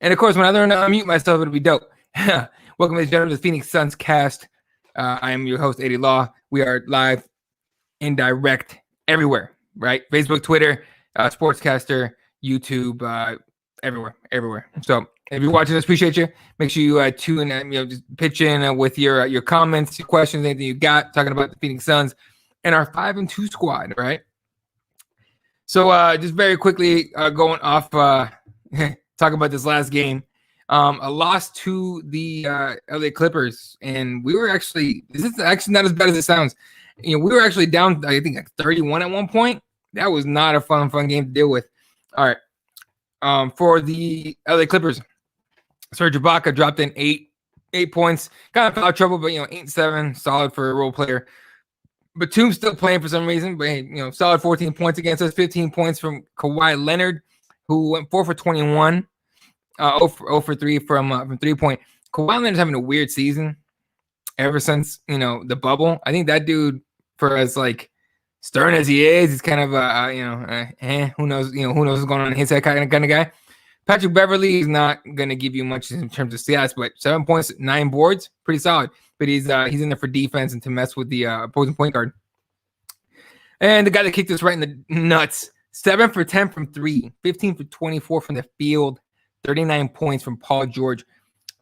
And of course, when I learn to unmute myself, it'll be dope. Welcome, ladies and gentlemen, to the Phoenix Suns cast. I am your host, Eddie Law. We are live and direct everywhere, right? Facebook, Twitter, Sportscaster, YouTube, everywhere. So if you're watching this, appreciate you. Make sure you tune in, just pitch in with your comments, your questions, anything you got, talking about the Phoenix Suns and our 5-2 squad, right? So just very quickly going off, talking about this last game. A loss to the LA Clippers, and we were actually, this is actually not as bad as it sounds. We were actually down, I think, like 31 at one point. That was not a fun game to deal with. All right. For the LA Clippers, Serge Ibaka dropped in eight points. Kind of foul trouble, but 8-7, solid for a role player. Batum's still playing for some reason, but solid 14 points against us. 15 points from Kawhi Leonard, who went 4 for 21. 0 for 3 from 3-point. Kawhi Leonard's having a weird season ever since the bubble. I think that dude, for as like stern as he is, he's kind of who knows what's going on in his head kind of guy. Patrick Beverly is not gonna give you much in terms of stats, but 7 points, 9 boards, pretty solid. But he's in there for defense and to mess with the opposing point guard. And the guy that kicked us right in the nuts, 7 for 10 from 3, 15 for 24 from the field. 39 points from Paul George,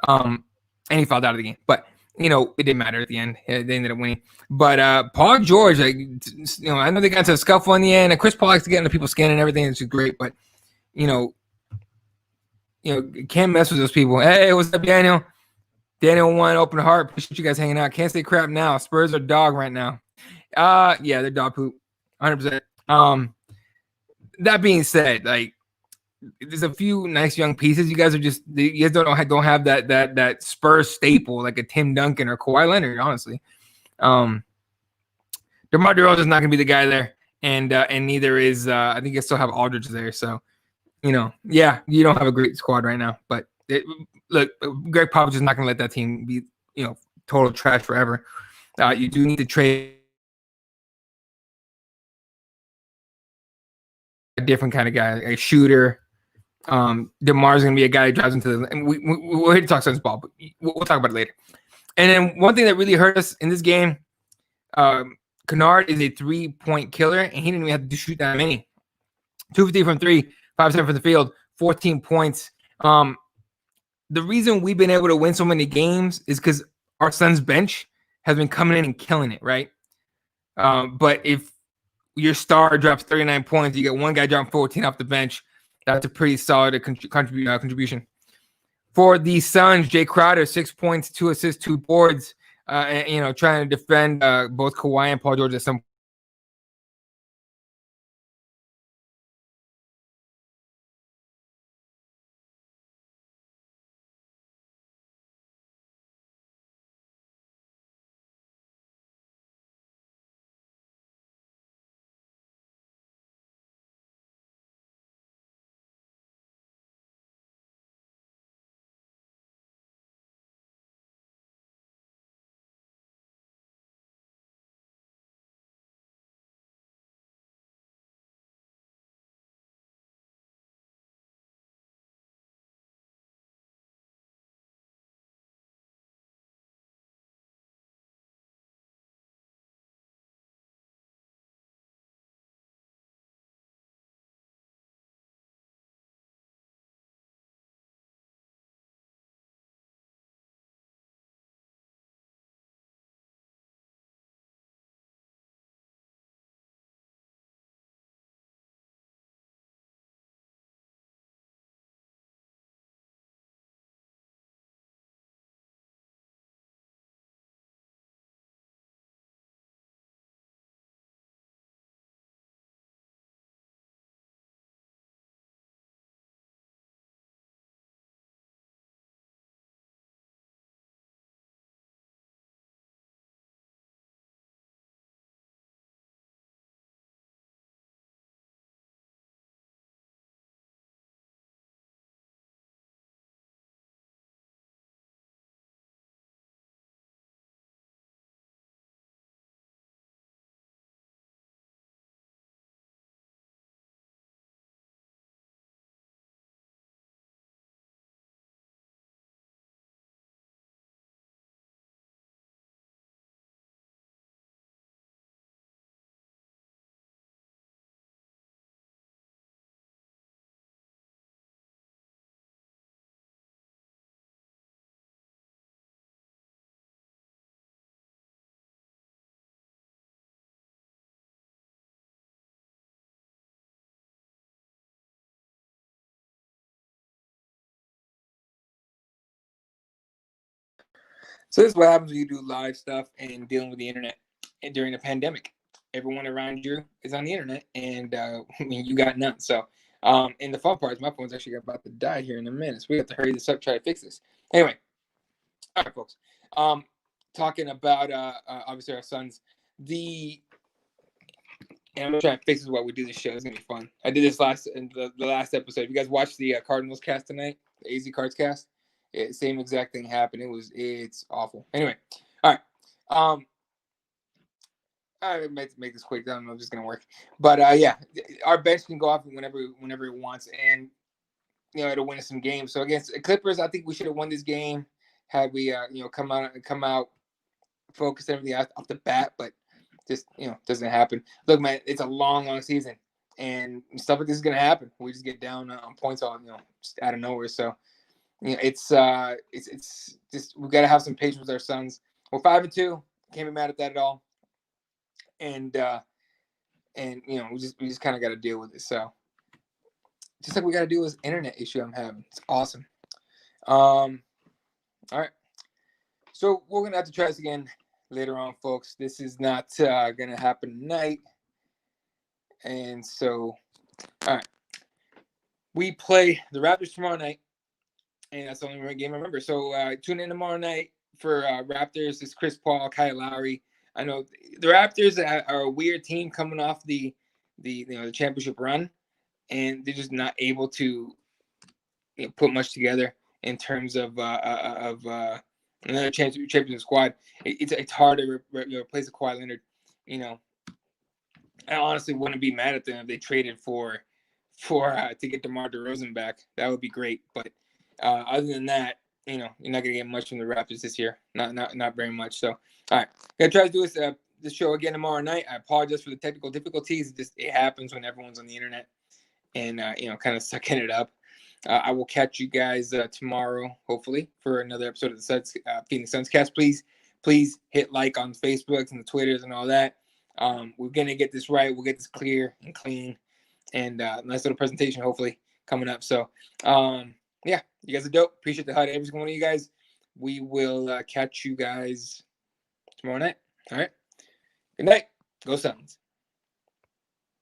and he fouled out of the game. But it didn't matter at the end. They ended up winning. But Paul George, I know they got into a scuffle in the end. And Chris Paul likes to get into people's skin and everything, which is great. But can't mess with those people. Hey, what's up, Daniel? Daniel won, open heart. Appreciate you guys hanging out. Can't say crap now. Spurs are dog right now. Yeah, they're dog poop, 100%. That being said, like, there's a few nice young pieces. You guys don't have that Spurs staple like a Tim Duncan or Kawhi Leonard, honestly. DeMar DeRozan is not going to be the guy there, and neither is I think you still have Aldridge there. So, yeah, you don't have a great squad right now. But look, Greg Popovich is not going to let that team be total trash forever. You do need to trade a different kind of guy, a shooter. DeMar's gonna be a guy who drives into the, and we're here to talk Suns ball, but we'll talk about it later. And then one thing that really hurt us in this game, Kennard is a 3-point killer, and he didn't even have to shoot that many. 250 from 3, 5-7 from the field, 14 points. The reason we've been able to win so many games is because our Suns bench has been coming in and killing it, right? But if your star drops 39 points, you get one guy dropping 14 off the bench. That's a pretty solid contribution. For the Suns, Jay Crowder, 6 points, 2 assists, 2 boards, trying to defend both Kawhi and Paul George at some So this is what happens when you do live stuff and dealing with the internet and during the pandemic. Everyone around you is on the internet, and you got none. So, and the fun part is my phone's actually about to die here in a minute. So we have to hurry this up, try to fix this. Anyway, all right, folks. Talking about obviously our sons. And I'm gonna try to fix this while we do this show. It's gonna be fun. I did this in the last episode. You guys watched the Cardinals cast tonight, the AZ Cards cast. Same exact thing happened. It's awful. Anyway, all right. I might make this quick. I don't know if it's gonna work, but yeah, our bench can go off whenever it wants, and it'll win us some games. So against the Clippers, I think we should have won this game had we come out, focus everything off the bat, but just doesn't happen. Look, man, it's a long season, and stuff like this is gonna happen. We just get down on points all just out of nowhere. So it's just we got to have some patience with our sons. We're 5-2. Can't be mad at that at all. And we just kind of got to deal with it. So just like we got to deal with this internet issue I'm having. It's awesome. All right. So we're gonna have to try this again later on, folks. This is not gonna happen tonight. And so, all right, we play the Raptors tomorrow night, and that's the only game I remember. So tune in tomorrow night for Raptors. It's Chris Paul, Kyle Lowry. I know the Raptors are a weird team coming off the championship run, and they're just not able to put much together in terms of another championship squad. It's hard to replace a Kawhi Leonard. I honestly wouldn't be mad at them if they traded for to get DeMar DeRozan back. That would be great. But other than that, you're not gonna get much from the Raptors this year. Not very much. So, all right, gonna try to do this show again tomorrow night. I apologize for the technical difficulties. It happens when everyone's on the internet and kind of sucking it up. I will catch you guys tomorrow, hopefully, for another episode of the Phoenix Suns Cast. Please hit like on Facebook and the Twitters and all that. We're gonna get this right. We'll get this clear and clean, and nice little presentation, hopefully, coming up. So, yeah, you guys are dope. Appreciate the hug, every single one of you guys. We will catch you guys tomorrow night. All right. Good night. Go Suns.